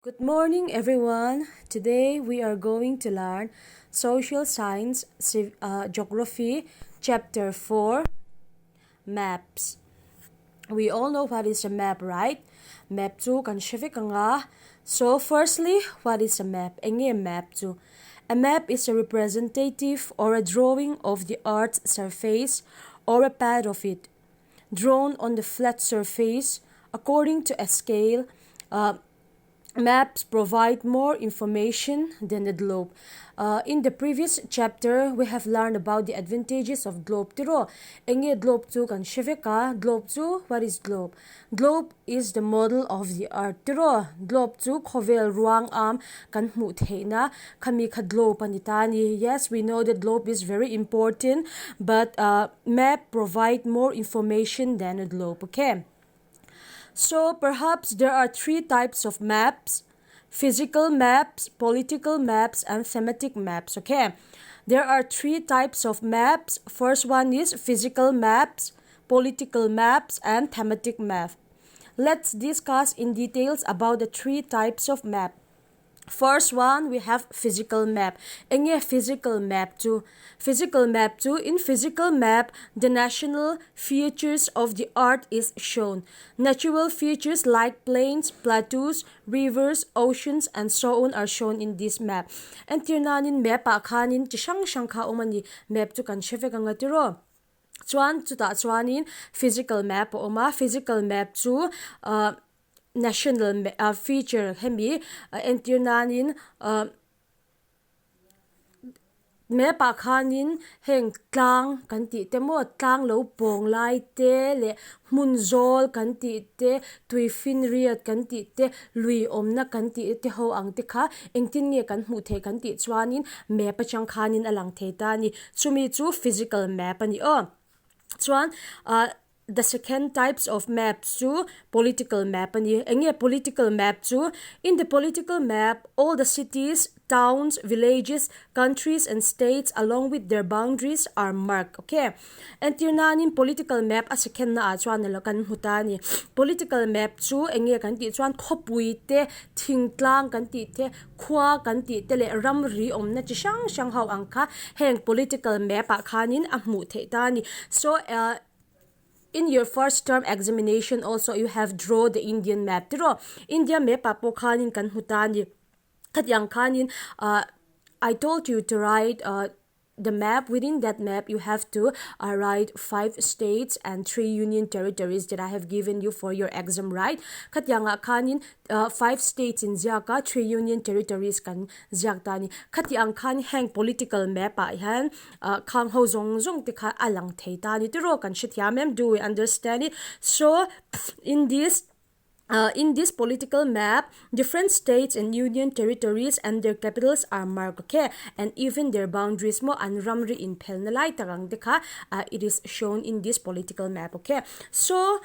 Good morning, everyone. Today we are going to learn Social Science, Geography, Chapter 4, Maps. We all know what is a map, right? Map 2 kan shifik nga. So firstly, what is a map? Enge map 2. A map is a representative or a drawing of the Earth's surface or a part of it, drawn on the flat surface according to a scale. Maps provide more information than the globe. In the previous chapter, we have learned about the advantages of globe. Tiro, enge globe tu kan shiveka. Globe tu, what is globe? Globe is the model of the earth. Tiro, globe tu khovel ruang am kan mu theina kami kha globe panitani. Yes, we know that globe is very important, but map provide more information than a globe. Okay. So perhaps there are three types of maps: physical maps, political maps, and thematic maps. Okay, there are three types of maps. First one is physical maps, political maps, and thematic map. Let's discuss in details about the three types of map. First one, we have physical map. Enge physical map too. Physical map too. In physical map, the national features of the earth is shown. Natural features like plains, plateaus, rivers, oceans, and so on are shown in this map. And tirnanin map akanin chishang shangka umani map tu kan shefek ang atiro. Chuan chuta chuanin physical map oma physical map chu national feature hemi entirnanin me pa khanin heng tlang kan ti te mo tlang lo pong lai te le mun zol kan ti te tui fin riat kan ti te lui omna kan ti te ho ang te kha engtin nge kan hmu the kan ti chuanin me pa chang khanin alang the ta ni chumi chu physical map ani chuan the second types of maps to political map ani enge political map to. In the political map, all the cities, towns, villages, countries, and states along with their boundaries are marked. Okay, and tirnanin political map a second na chuan la kan hutani political map chu enge kan ti chuan khopui te thingtlang kan ti te khwa kan ti te le ramri omna chi sang sang hau angkha heng political map a khanin a hmu the tani. So in your first term examination also you have draw the Indian map. Tiro India map apo khanin kan hutani katyang khanin I told you to write the map. Within that map you have to write 5 states and 3 union territories that I have given you for your exam, right? Katyanga khanin 5 states in ziaka, 3 union territories kan ziaktani. Katyang khan hang political map a han khang ho zong zong ti kha alang theitani tiro kan shithyamem. Do we understand it? So in this political map, different states and union territories and their capitals are marked, okay? And even their boundaries mo anramri in pelnalai tarang dekha, it is shown in this political map, okay? So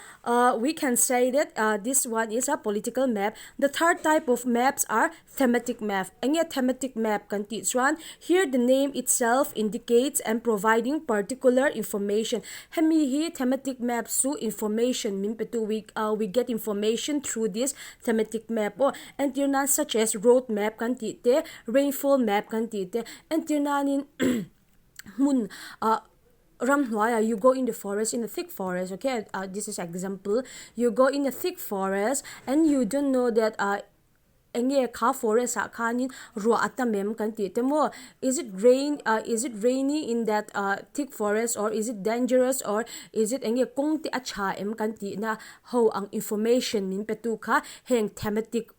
we can say that this one is a political map. The third type of maps are thematic map. Enge thematic map kan ti chuan here the name itself indicates and providing particular information. Hemi hi thematic map su information min petu we get information through this thematic map and tirnan such as road map kan ti te, rainfall map kan ti te, and tirnanin mun you go in the forest, in a thick forest, okay? This is example. You go in a thick forest and you don't know that enge kha forest a khanin ro atamem kan ti te mo. Is it rainy in that thick forest, or is it dangerous, or is it enge kong ti acha em kan ti na ho ang information min petu kha heng thematic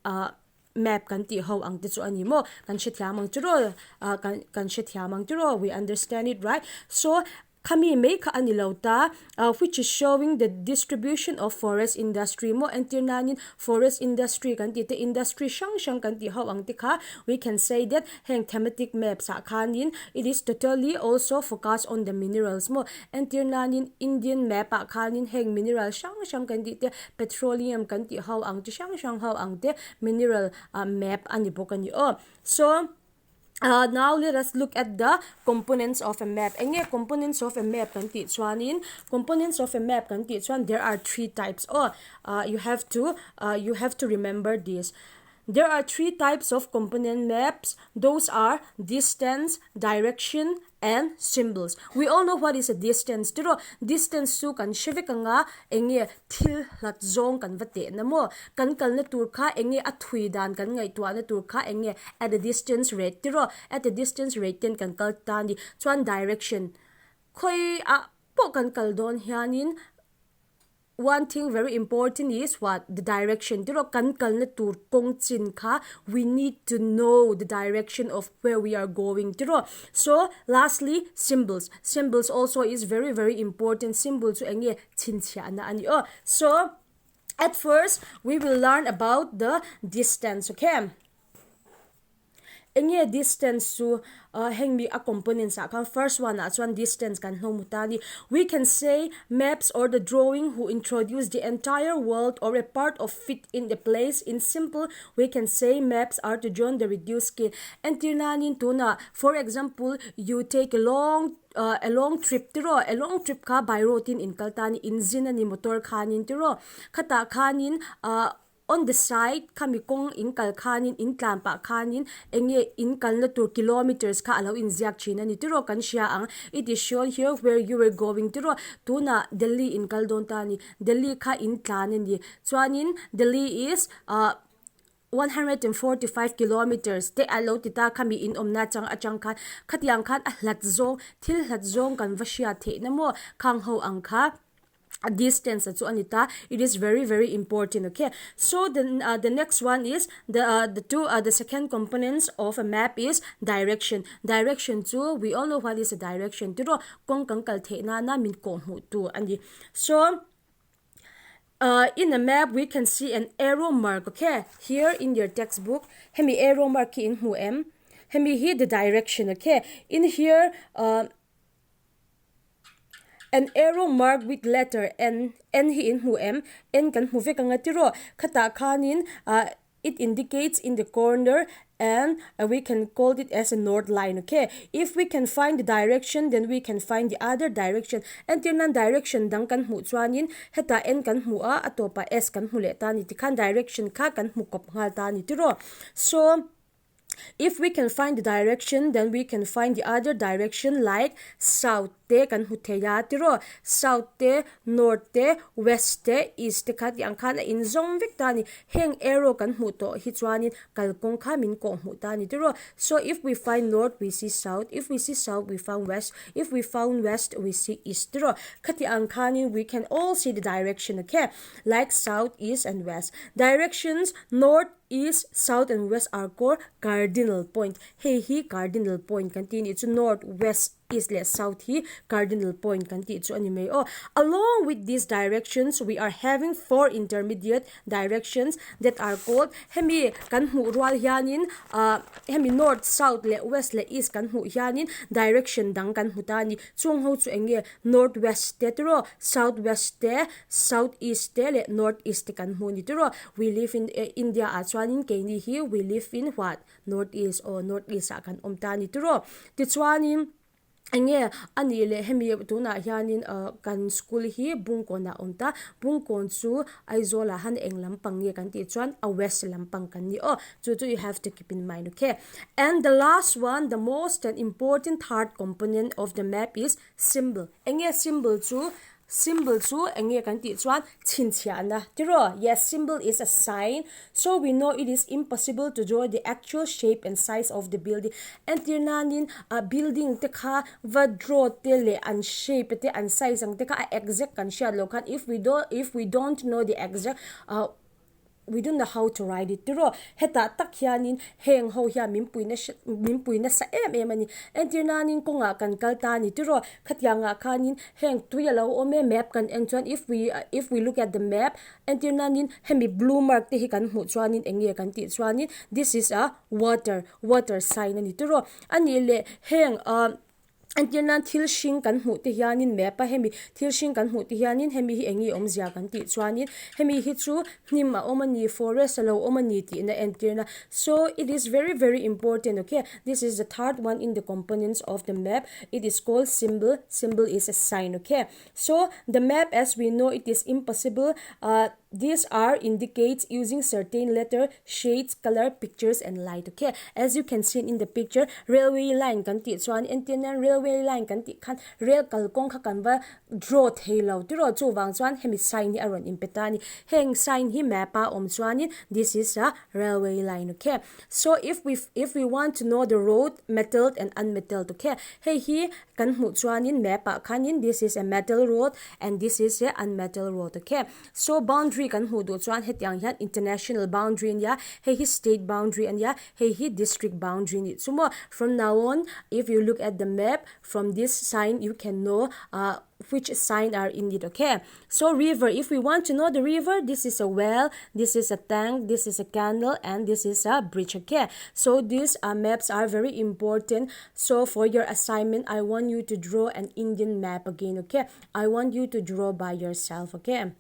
map kan ti ho ang ti chu ani mo kan shithyamang churo kan shithyamang churo. We understand it, right? So kami make anilauta which is showing the distribution of forest industry mo and tirnanin forest industry kan ti te industry shang kan ti how ang tikha. We can say that heng thematic map sa khanin it is totally also focused on the minerals mo, and tirnanin Indian map a khanin heng mineral shang kan ti te petroleum kan ti how ang ti shang how ang te mineral map ani bokani so now let us look at the components of a map. Enge components of a map kan ti chuanin components of a map kan ti chuan there are 3 types. You have to remember this. there are three types of component maps. Those are distance, direction, and symbols. We all know what is a distance. Tiro distance su kan shivikanga enge thil lat zong kan vate namo kan kalna turkha enge athui dan kan ngai tuana turkha enge at a distance rate. Tiro at a distance rate ten kan kal tani chuan direction khoi a po kan kal don hianin one thing very important is what the direction. Tiro kan kalna tur kong chin kha we need to know the direction of where we are going. Tiro so lastly symbols. Symbols also is very very important. Symbols enge chin chia na ani so at first we will learn about the distance. Okay, enge distance su heng mi a components a kan first one as one distance kan no mutani. We can say maps or the drawing who introduce the entire world or a part of it in the place. In simple, we can say maps are to draw the reduced scale. And tinanin tuna, for example, you take a long trip. Tiro a long trip ka by road in kaltani in zina ni motor kanin tiro kata kanin on the side kami kong in kalkanin in tlampa kanin enge in kalna 2 kilometers ka alaw in ziak china ni tiro kan siya ang it is shown here where you were going. Tiro tuna Delhi in kaldon tani Delhi ka in tlanin ni chuanin Delhi is 145 kilometers te alo tita kami in omna chang achang khan khatiang khan ahlat zong thil hlat zong kan vasia the namo khang ho ang kha a distance so anita it is very very important. Okay, so the next one is the second components of a map is direction. Direction too, we all know what is a direction. Tiro kong kang kal the na min ko hu tu andi. So in a map we can see an arrow mark. Okay, here in your textbook hemi arrow mark in hu em hemi here the direction. Okay, in here an arrow mark with letter N hi in hu em N kan hu ve kanga tiro khata khanin it indicates in the corner and we can call it as a north line. Okay, if we can find the direction then we can find the other direction. And tirnan direction dang kan hu chuanin heta N kan hu a atopa S kan hu le ta ni tikhan direction kha kan hu kop ngal ta ni tiro. So if we can find the direction then we can find the other direction like south te kan hu theya tiro south te north te west te east te khat yang khan in zong vek tani heng arrow kan hu to hi chuanin kalkong kha min ko hu tani tiro. So if we find north we see south, if we see south we found west, if we found west we see east tiro khati ang khanin we can all see the direction. Okay, like south, east and west. Directions north, east, south and west are called cardinal point. Hey hi cardinal point continue to north, west, east le south hi cardinal point kanti chu ani mai along with these directions we are having four intermediate directions that are called hemi kan hu rual hianin hemi north, south le west le east kan hu hianin direction dang kan hutani chung ho chu enge north west te tro south west te south east te le north east te kan hu ni tro. We live in India a chuanin ke ni hi we live in what north east or north east a kan omtani tro ti chuanin enge ani le hemi tuna hianin kan school hi bungkon na onta bungkon chu aizola han englampang ye kan ti chuan a west lampang kan ni chu you have to keep in mind. Okay, and the last one, the most and important third component of the map is symbol. Enge symbol chu enge kan ti chuan chinchia na tiro. Yes, symbol is a sign, so we know it is impossible to draw the actual shape and size of the building. And tirnanin a building te kha va draw te le an shape te an size ang te kha exact kan sha lokan if we don't know the exact we don't know how to write it tiro heta takhianin heng ho hia mimpuina sa ani entirnanin ko nga kan kalta ni tiro khatyanga khanin heng tuyalo ome map kan enchon if we look at the map entirnanin hemi blue mark te hi kan hu chuanin enge kan ti chuanin this is a water sign ani tiro ani le heng and tirnan thil hring kan hmu te hianin map a hemi thil hring kan hmu te hianin hemi hi engi omzia kan ti chuanin hemi hi chu hnim a omani forest alo omani ti na entirna. So it is very very important. Okay, this is the third one in the components of the map. It is called symbol. Symbol is a sign. Okay, so the map as we know it is impossible these are indicates using certain letter, shades, color, pictures, and light. Okay, as you can see in the picture, railway line kan ti chuan antenna railway line kan ti khan rail kalkong kha kan va draw thelo ti ro chu wang chuan hemi sign hi aron impetani heng sign hi map a om chuanin this is a railway line. Okay, so if we want to know the road metalled and unmetalled, okay, hey hi kan hmu chuanin map a khanin this is a metal road and this is a unmetal road. Okay, so boundary kan hmu do chuan hetiang hian international boundary nya, hey hi state boundary anya, hey hi district boundary ni chumo. From now on, if you look at the map from this sign, you can know which sign are in it. Okay, so river, if we want to know the river, this is a well, this is a tank, this is a canal, and this is a bridge. Okay, so these maps are very important. So for your assignment, I want you to draw an Indian map again. Okay, I want you to draw by yourself. Okay.